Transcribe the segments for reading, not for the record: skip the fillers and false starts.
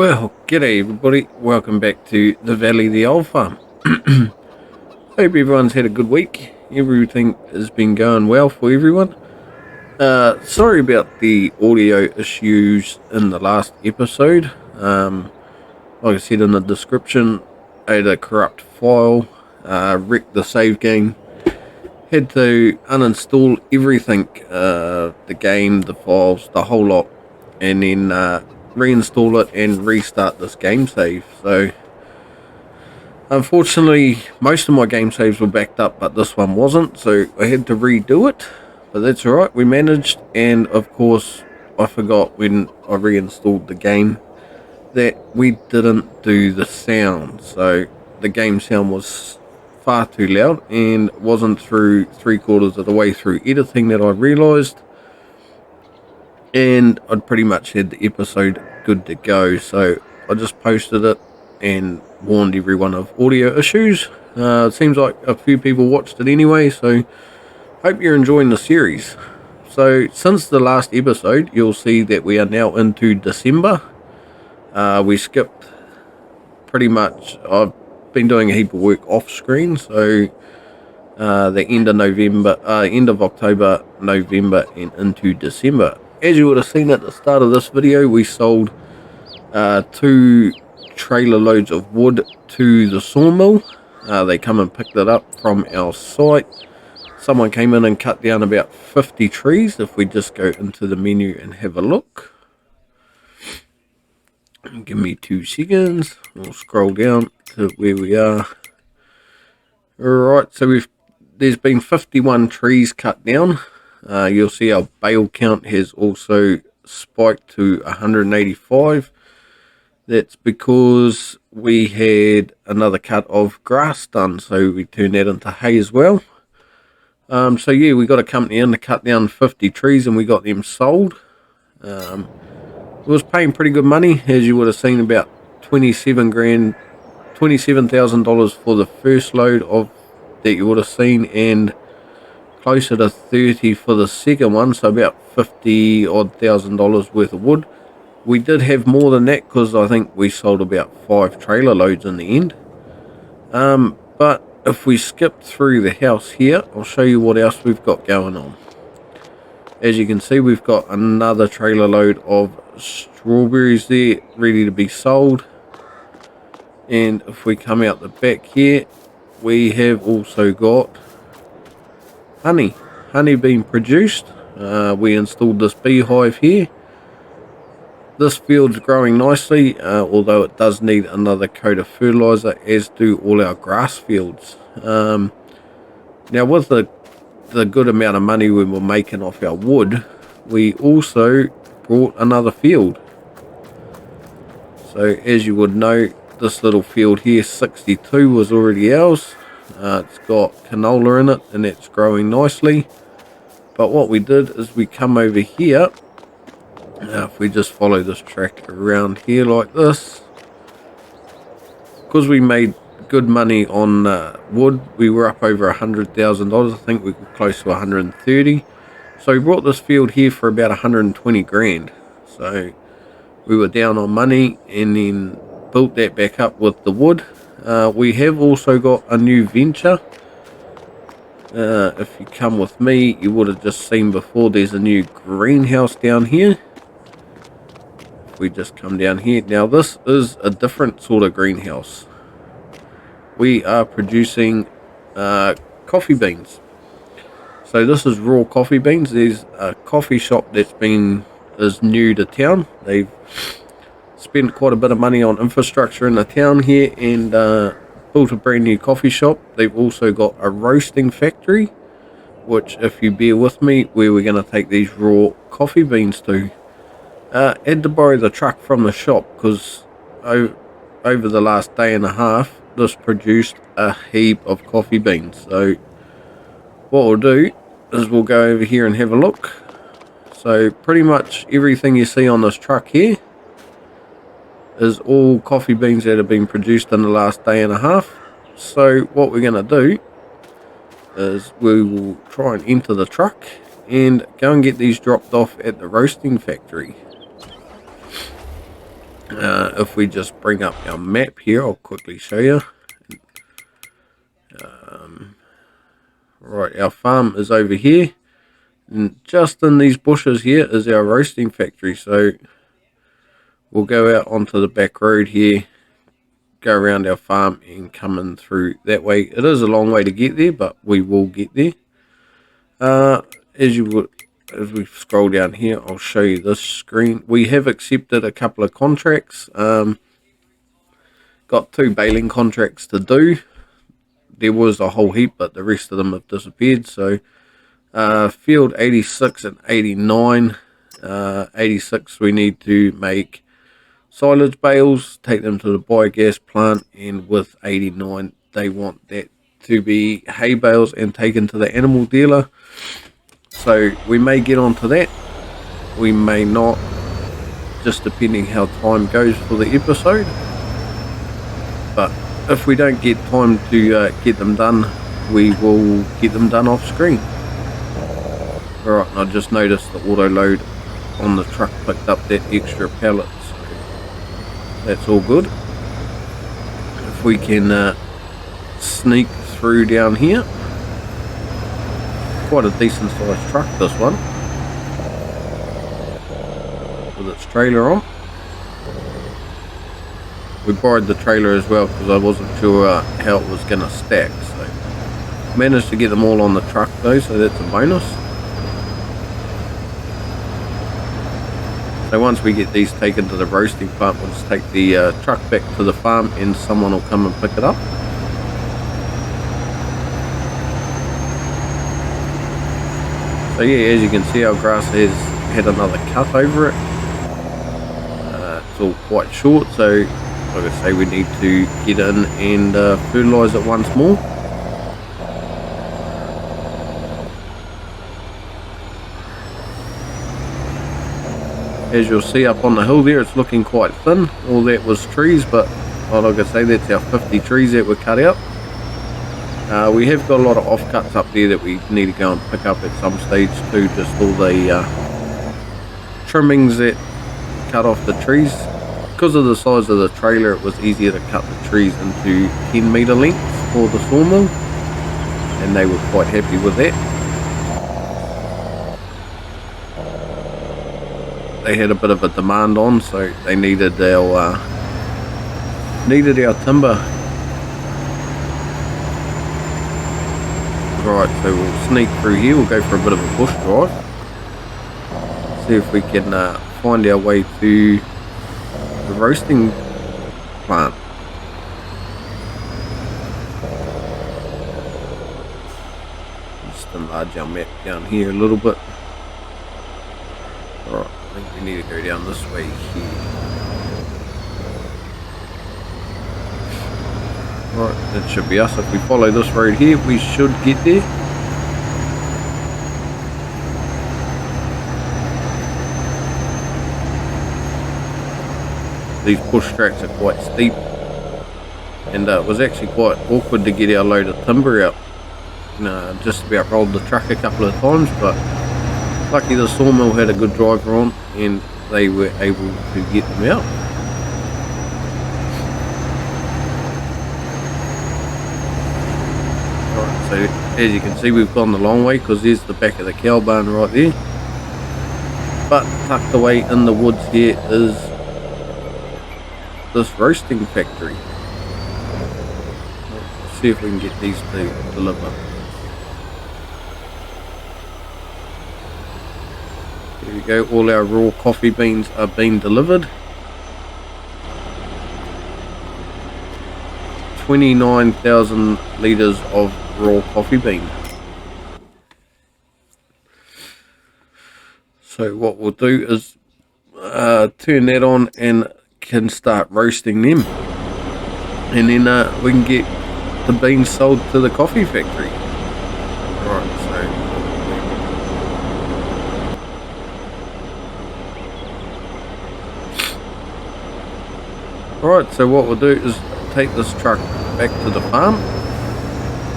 Well, g'day everybody, welcome back to the Valley of the Old Farm. Hope everyone's had a good week. Everything has been going well for everyone. Sorry about the audio issues in the last episode. Like I said in the description, I had a corrupt file, wrecked the save game, had to uninstall everything, the game, the files, the whole lot, and then reinstall it and restart this game save. So unfortunately most of my game saves were backed up, but this one wasn't, so I had to redo it, but that's alright, we managed. And of course I forgot when I reinstalled the game that we didn't do the sound, so the game sound was far too loud and wasn't through 3/4 of the way through editing that I realised, and I'd pretty much had the episode good to go, so I just posted it and warned everyone of audio issues. It seems like a few people watched it anyway, so hope you're enjoying the series. So since the last episode, you'll see that we are now into December. We skipped pretty much, I've been doing a heap of work off screen, so the end of November, end of October, November and into December. As you would have seen at the start of this video, we sold 2 trailer loads of wood to the sawmill. They come and picked it up from our site. Someone came in and cut down about 50 trees. If we just go into the menu and have a look. Give me 2 seconds. We'll scroll down to where we are. Alright, so there's been 51 trees cut down. You'll see our bale count has also spiked to 185. That's because we had another cut of grass done, so we turned that into hay as well. So yeah, we got a company in to cut down 50 trees and we got them sold. It was paying pretty good money, as you would have seen, about $27,000 for the first load of that you would have seen, and closer to 30 for the second one, so about $50,000 worth of wood. We did have more than that because I think we sold about 5 trailer loads in the end. But if we skip through the house here, I'll show you what else we've got going on. As you can see, we've got another trailer load of strawberries there ready to be sold. And if we come out the back here, we have also got honey being produced. We installed this beehive here. This field's growing nicely, although it does need another coat of fertilizer, as do all our grass fields. Now with the good amount of money we were making off our wood, we also bought another field. So as you would know, this little field here, 62, was already ours. It's got canola in it and it's growing nicely. But what we did is we come over here. Now if we just follow this track around here like this, because we made good money on wood, we were up over $100,000. I think we were close to 130. So we bought this field here for about 120 grand. So we were down on money and then built that back up with the wood. We have also got a new venture. If you come with me, you would have just seen before, there's a new greenhouse down here. If we just come down here, now this is a different sort of greenhouse. We are producing coffee beans. So this is raw coffee beans. There's a coffee shop that's is new to town. They've spent quite a bit of money on infrastructure in the town here and built a brand new coffee shop. They've also got a roasting factory, which, if you bear with me, where we're going to take these raw coffee beans to. Had to borrow the truck from the shop because over the last day and a half this produced a heap of coffee beans. So what we'll do is we'll go over here and have a look. So pretty much everything you see on this truck here is all coffee beans that have been produced in the last day and a half. So what we're going to do is we will try and enter the truck and go and get these dropped off at the roasting factory. If we just bring up our map here, I'll quickly show you. Right, our farm is over here, and just in these bushes here is our roasting factory. So we'll go out onto the back road here, go around our farm and come in through that way. It is a long way to get there, but we will get there. As we scroll down here, I'll show you this screen. We have accepted a couple of contracts. Got 2 baling contracts to do. There was a whole heap, but the rest of them have disappeared. So field 86 and 89. 86 we need to make silage bales, take them to the biogas plant, and with 89 they want that to be hay bales and taken to the animal dealer. So we may get onto that, we may not, just depending how time goes for the episode. But if we don't get time to get them done, we will get them done off screen. Alright, and I just noticed the auto load on the truck picked up that extra pallet, so that's all good. If we can sneak through down here. Quite a decent sized truck, this one, with its trailer on. We borrowed the trailer as well because I wasn't sure how it was going to stack, so managed to get them all on the truck though, so that's a bonus. So once we get these taken to the roasting plant, we'll just take the truck back to the farm and someone will come and pick it up. So yeah, as you can see, our grass has had another cut over it. It's all quite short, so like I say, we need to get in and fertilise it once more. As you'll see up on the hill there, it's looking quite thin. All that was trees, but like I say, that's our 50 trees that were cut out. We have got a lot of offcuts up there that we need to go and pick up at some stage too, just all the trimmings that cut off the trees. Because of the size of the trailer, it was easier to cut the trees into 10 metre lengths for the sawmill, and they were quite happy with that. They had a bit of a demand on, so they needed our timber. Right, so we'll sneak through here. We'll go for a bit of a bush drive, see if we can find our way to the roasting plant. Just enlarge our map down here a little bit. Alright, I think we need to go down this way here. Right, that should be us. If we follow this road here, we should get there. These bush tracks are quite steep, and it was actually quite awkward to get our load of timber out. Just about rolled the truck a couple of times, but lucky the sawmill had a good driver on and they were able to get them out. So as you can see, we've gone the long way because there's the back of the cow barn right there. But tucked away in the woods here is this roasting factory. Let's see if we can get these to deliver. There we go, all our raw coffee beans are being delivered. 29,000 litres of raw coffee bean. So what we'll do is turn that on and can start roasting them, and then we can get the beans sold to the coffee factory. Alright, so what we'll do is take this truck back to the farm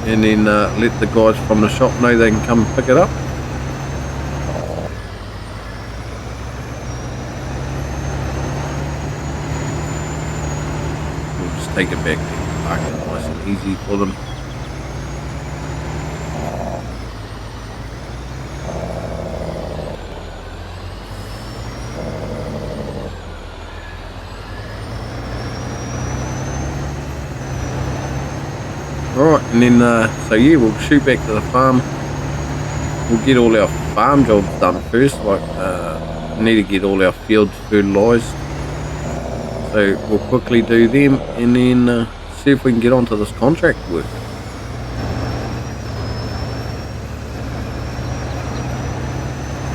and then let the guys from the shop know they can come pick it up. take it back and park it nice and easy for them. Alright, and then so yeah, we'll shoot back to the farm. We'll get all our farm jobs done first, like need to get all our fields fertilised. So we'll quickly do them and then see if we can get onto this contract work.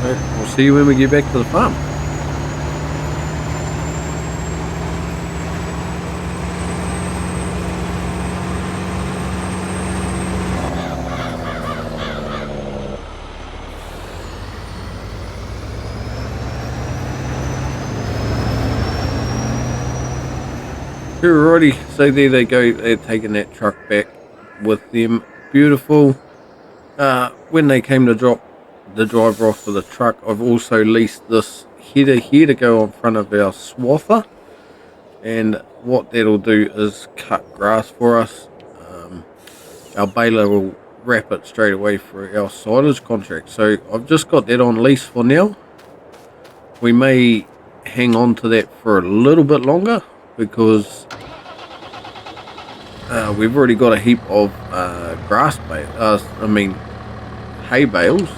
So we'll see you when we get back to the farm. Alrighty, so there they go, they're taking that truck back with them. Beautiful. When they came to drop the driver off for the truck, I've also leased this header here to go in front of our swather, and what that'll do is cut grass for us. Our baler will wrap it straight away for our silage contract, so I've just got that on lease for now. We may hang on to that for a little bit longer because we've already got a heap of hay bales.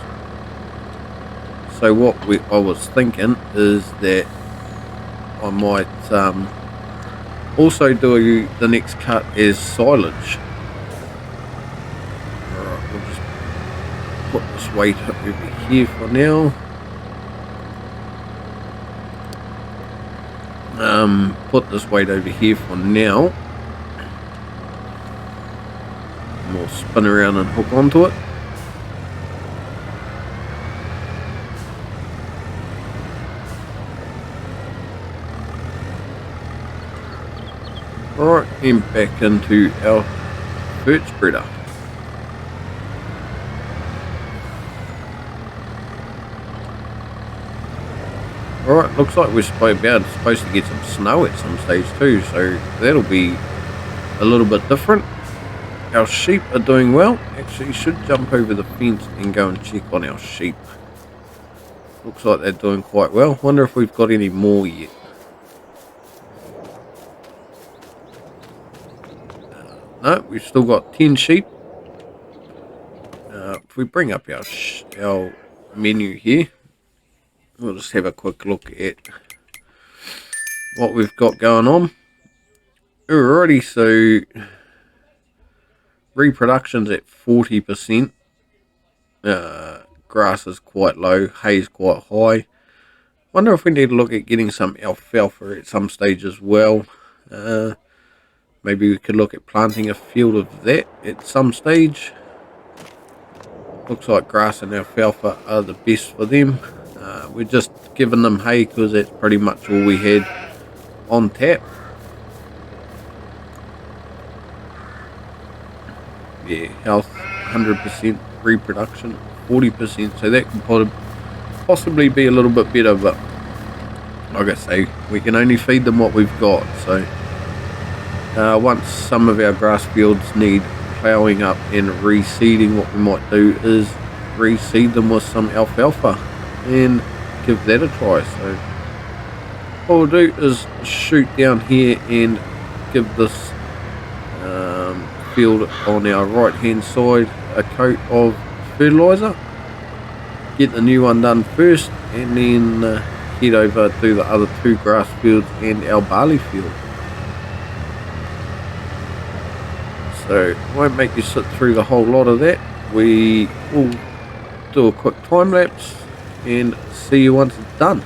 So what I was thinking is that I might also do the next cut as silage. Alright, we'll just put this weight over here for now. Put this weight over here for now. And we'll spin around and hook onto it. Alright, and back into our birch spreader. Alright, looks like we're supposed to get some snow at some stage too, so that'll be a little bit different. Our sheep are doing well. Actually, should jump over the fence and go and check on our sheep. Looks like they're doing quite well. Wonder if we've got any more yet. No, we've still got 10 sheep. If we bring up our menu here, we'll just have a quick look at what we've got going on. Alrighty, so reproduction's at 40%. Grass is quite low, hay is quite high. Wonder if we need to look at getting some alfalfa at some stage as well. Maybe we could look at planting a field of that at some stage. Looks like grass and alfalfa are the best for them. We're just giving them hay because that's pretty much all we had on tap. Yeah, health 100%, reproduction 40%, so that could possibly be a little bit better, but like I say, we can only feed them what we've got. So once some of our grass fields need ploughing up and reseeding, what we might do is reseed them with some alfalfa and give that a try. So what we'll do is shoot down here and give this field on our right hand side a coat of fertilizer, get the new one done first, and then head over to the other two grass fields and our barley field. So won't make you sit through the whole lot of that. We will do a quick time lapse and see you once it's done.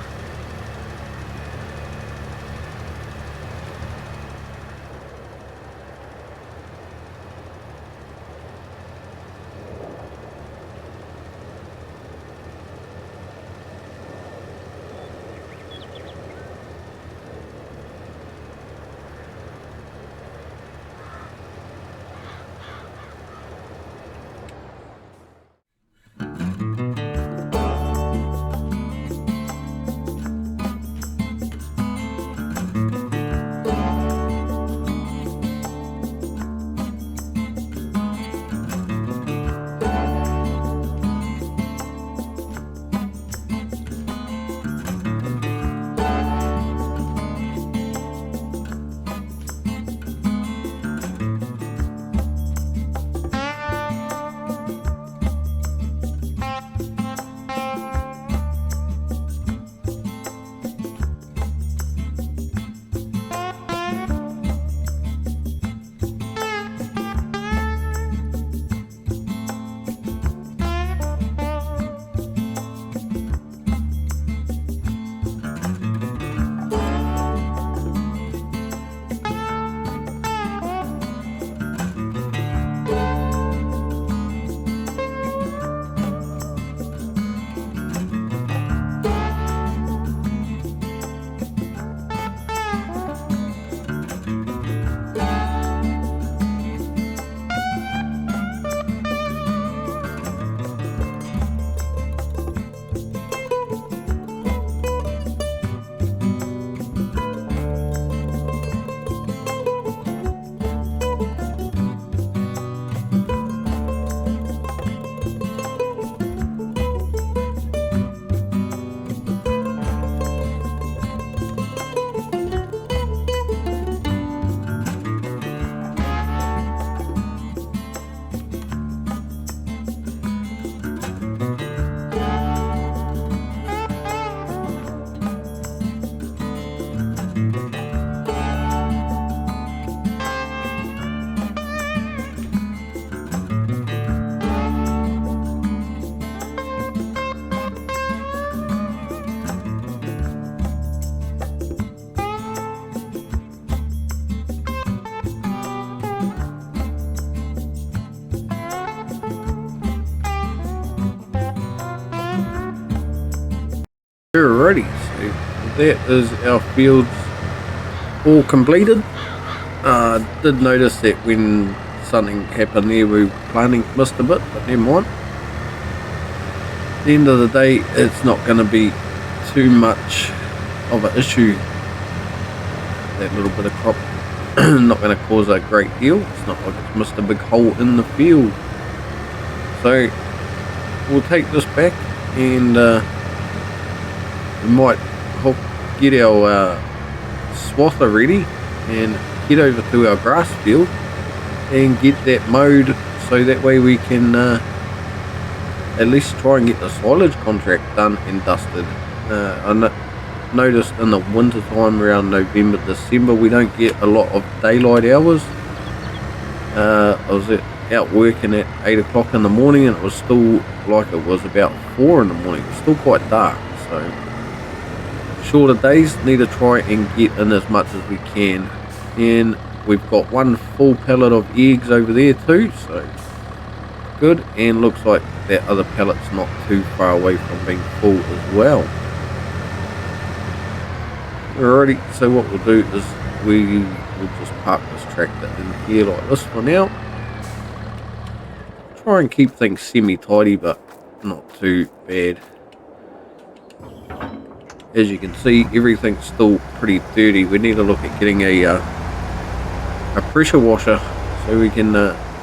Alrighty, so that is our fields all completed. Did notice that when something happened there we missed a bit, but never mind. At the end of the day, it's not going to be too much of an issue. That little bit of crop not going to cause a great deal. It's not like it's missed a big hole in the field. So we'll take this back and we might get our swather ready and head over to our grass field and get that mowed, so that way we can at least try and get the silage contract done and dusted. I noticed in the winter time around November, December, we don't get a lot of daylight hours. I was out working at 8 o'clock in the morning and it was still like it was about 4 in the morning. It was still quite dark, so shorter days, need to try and get in as much as we can. And we've got one full pallet of eggs over there too, so good. And looks like that other pallet's not too far away from being full as well. Alrighty, so what we'll do is we will just park this tractor in here like this for now. Try and keep things semi-tidy, but not too bad. As you can see, everything's still pretty dirty. We need to look at getting a pressure washer so we can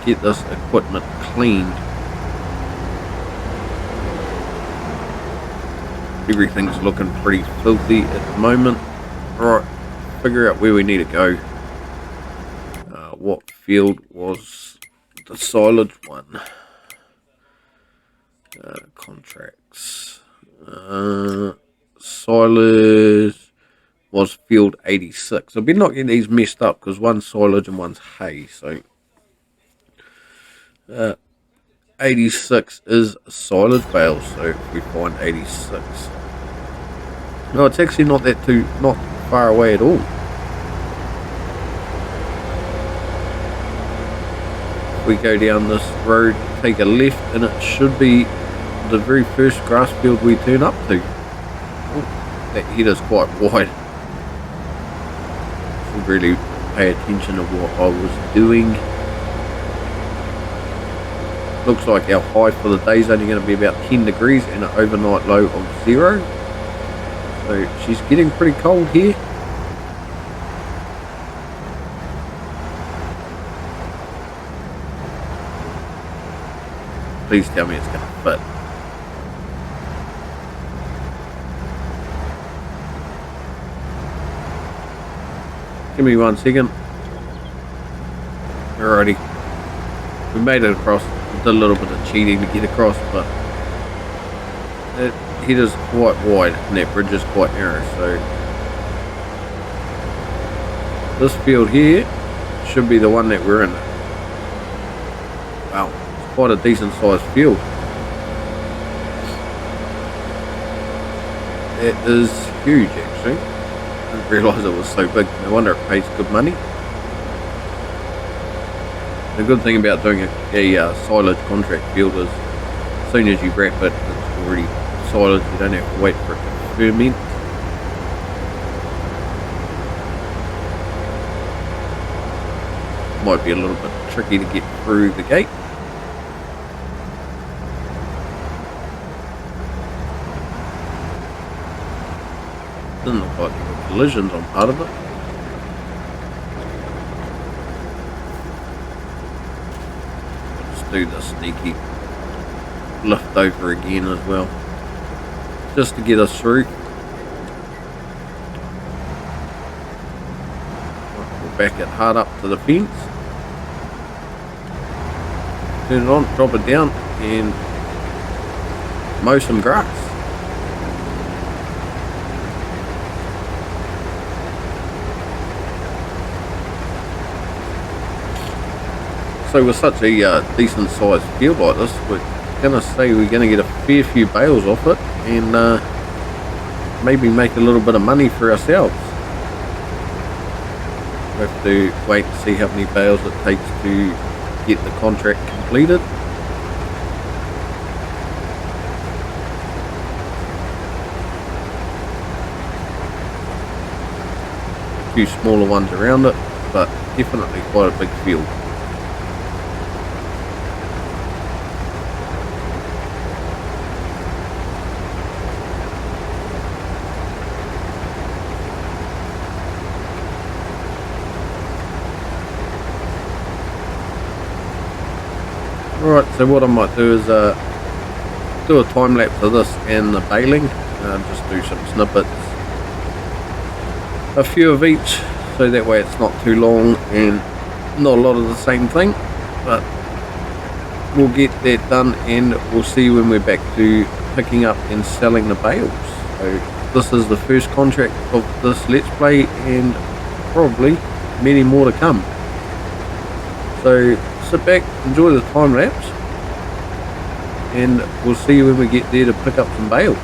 get this equipment cleaned. Everything's looking pretty filthy at the moment. Alright, figure out where we need to go. What field was the silage one? Contracts. Silage was field 86. I've been not getting these messed up because one's silage and one's hay. So 86 is silage bales. So if we find 86, no, it's actually not far away at all. If we go down this road, take a left, and it should be the very first grass field we turn up to. Oh, that header's quite wide. Should really pay attention to what I was doing. Looks like our high for the day is only going to be about 10 degrees and an overnight low of 0. So she's getting pretty cold here. Please tell me it's going to fit. Give me 1 second. Alrighty. We made it across. Did a little bit of cheating to get across, but that header's quite wide and that bridge is quite narrow. So this field here should be the one that we're in. Wow, it's quite a decent sized field. That is huge actually. I didn't realise it was so big. No wonder it pays good money. The good thing about doing a silage contract field is as soon as you wrap it, it's already silage. You don't have to wait for it to ferment. Might be a little bit tricky to get through the gate. Doesn't look like there were collisions on part of it. Do the sneaky lift over again as well, just to get us through. We'll back it hard up to the fence, turn it on, drop it down and mow some grass. So with such a decent sized field like this, we're going to say we're going to get a fair few bales off it and maybe make a little bit of money for ourselves. We have to wait to see how many bales it takes to get the contract completed. few smaller ones around it, but definitely quite a big field. Alright, so what I might do is do a time lapse of this and the baling, just do some snippets, a few of each, so that way it's not too long and not a lot of the same thing, but we'll get that done and we'll see when we're back to picking up and selling the bales. So this is the first contract of this Let's Play and probably many more to come. So sit back, enjoy the time lapse, and we'll see you when we get there to pick up some bales.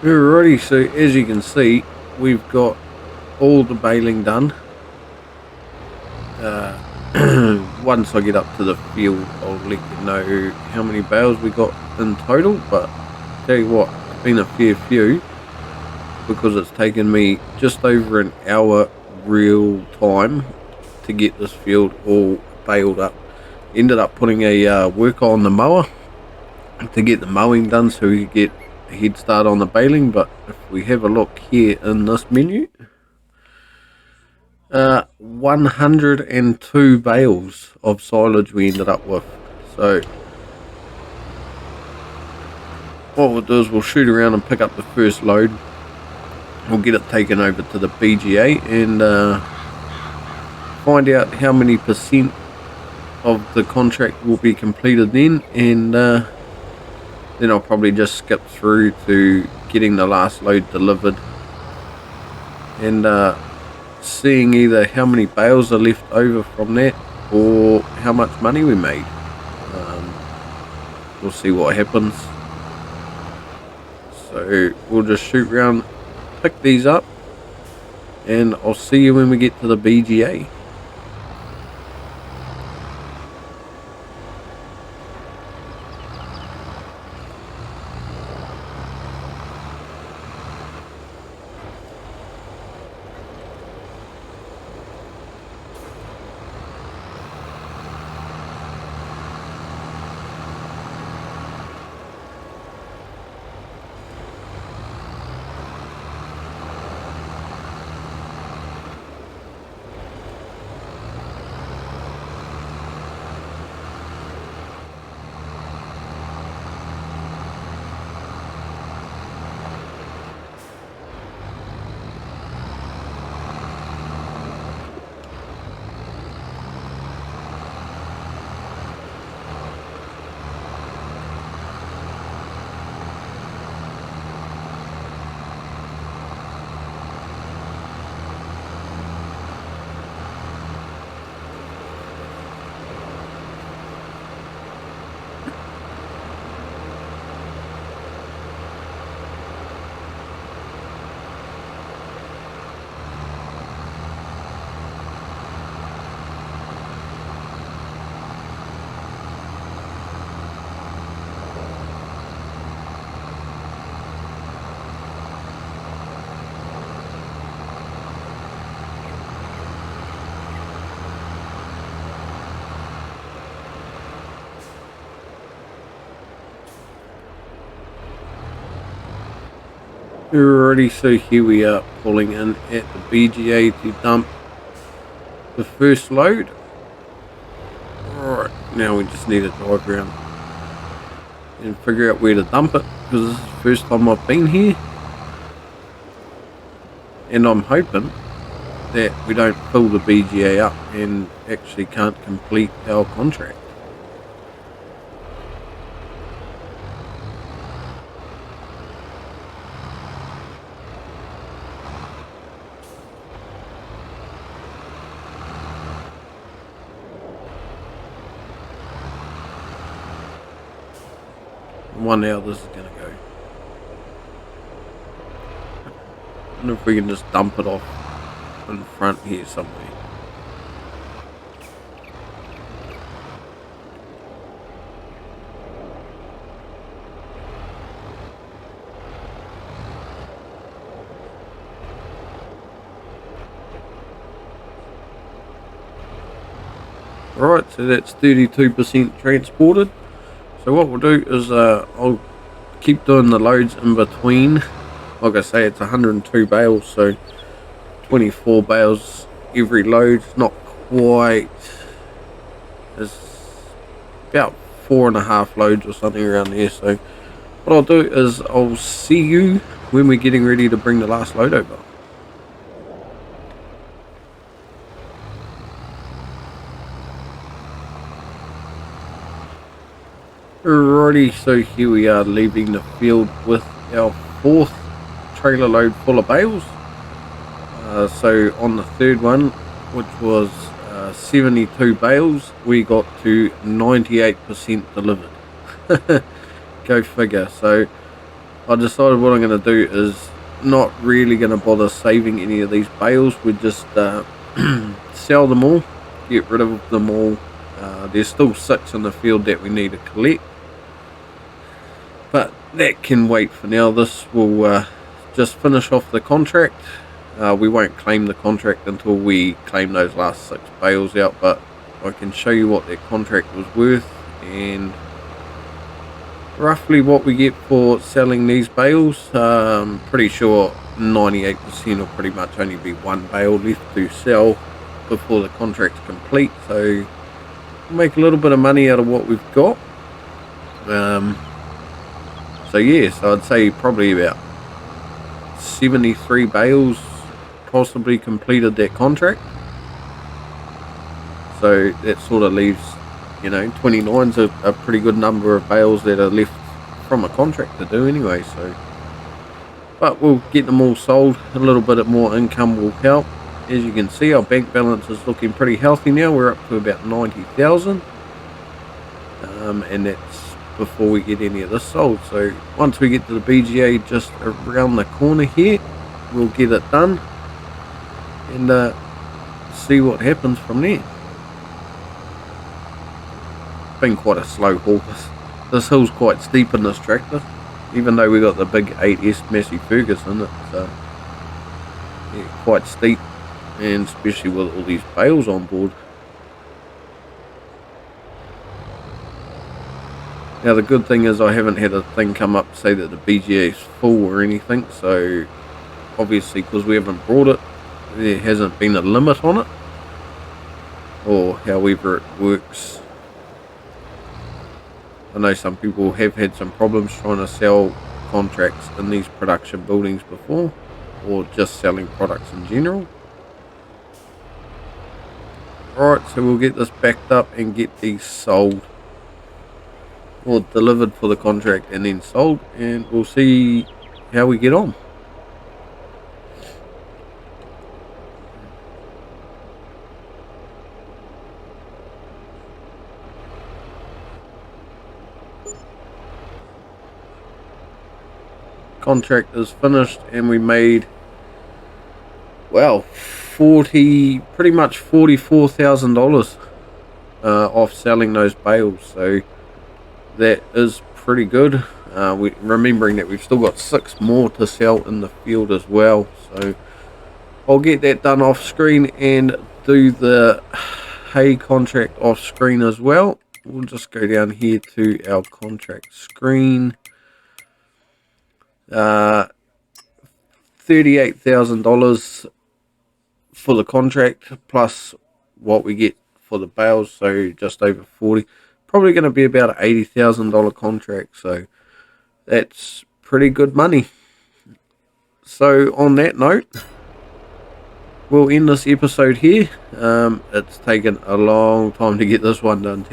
Alrighty, so as you can see, we've got all the baling done. Once I get up to the field, I'll let you know how many bales we got in total, but tell you what, it's been a fair few because it's taken me just over an hour real time to get this field all baled up. Ended up putting a worker on the mower to get the mowing done so we could get a head start on the baling. But if we have a look here in this menu, 102 bales of silage we ended up with. So what we'll do is we'll shoot around and pick up the first load. We'll get it taken over to the BGA and find out how many percent of the contract will be completed then, and then I'll probably just skip through to getting the last load delivered and seeing either how many bales are left over from that or how much money we made. We'll see what happens. So we'll just shoot around, pick these up, and I'll see you when we get to the BGA. Alrighty, so here we are pulling in at the BGA to dump the first load. Alright, now we just need to drive around and figure out where to dump it, because this is the first time I've been here, and I'm hoping that we don't fill the BGA up and actually can't complete our contract. One how this is going to go. I wonder if we can just dump it off in front here somewhere. Alright, so that's 32% transported. So what we'll do is I'll keep doing the loads in between. Like I say, it's 102 bales, so 24 bales every load. Not quite, it's about 4.5 loads or something around there. So what I'll do is I'll see you when we're getting ready to bring the last load over. Alrighty, so here we are leaving the field with our 4th trailer load full of bales. So on the 3rd one, which was 72 bales, we got to 98% delivered. Go figure. So I decided what I'm going to do is not really going to bother saving any of these bales. We just sell them all, get rid of them all. There's still 6 in the field that we need to collect, but that can wait for now. This will just finish off the contract. We won't claim the contract until we claim those last 6 bales out, but I can show you what that contract was worth and roughly what we get for selling these bales. Pretty sure 98% will pretty much only be 1 bale left to sell before the contract's complete, so we'll make a little bit of money out of what we've got. So yeah, so I'd say probably about 73 bales possibly completed that contract. So that sort of leaves, 29's a pretty good number of bales that are left from a contract to do anyway. So, but we'll get them all sold. A little bit more income will help. As you can see, our bank balance is looking pretty healthy now. We're up to about 90,000, and that's before we get any of this sold. So once we get to the BGA just around the corner here, we'll get it done and see what happens from there. Been quite a slow haul. This hill's quite steep in this tractor, even though we got the big 8S Massey Ferguson. It's quite steep, and especially with all these bales on board. Now the good thing is I haven't had a thing come up to say that the BGA is full or anything, so obviously because we haven't brought it, there hasn't been a limit on it, or however it works. I know some people have had some problems trying to sell contracts in these production buildings before, or just selling products in general. Alright, so we'll get this backed up and get these sold, or delivered for the contract and then sold, and we'll see how we get on. Contract is finished and we made, well, pretty much $44,000 off selling those bales, so that is pretty good. Remembering that we've still got 6 more to sell in the field as well, so I'll get that done off screen and do the hay contract off screen as well. We'll just go down here to our contract screen. $38,000 for the contract plus what we get for the bales, so just over 40. Probably going to be about an $80,000 contract, so that's pretty good money. So on that note, we'll end this episode here. It's taken a long time to get this one done.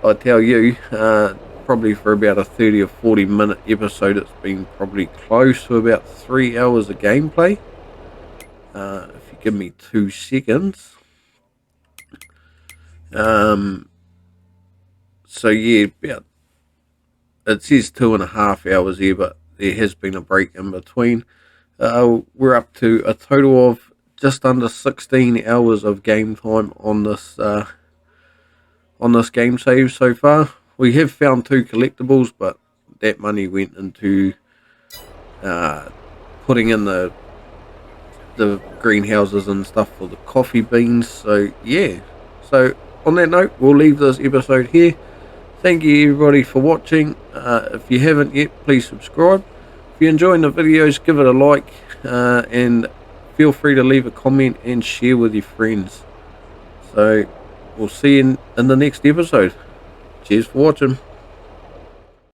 I tell you, probably for about a 30 or 40 minute episode, it's been probably close to about 3 hours of gameplay. If you give me 2 seconds. So yeah, it says 2.5 hours here, but there has been a break in between. We're up to a total of just under 16 hours of game time on this game save so far. We have found 2 collectibles, but that money went into putting in the greenhouses and stuff for the coffee beans. So yeah, so on that note, we'll leave this episode here. Thank you everybody for watching. If you haven't yet, please subscribe. If you're enjoying the videos, give it a like, and feel free to leave a comment and share with your friends. So we'll see you in the next episode. Cheers for watching.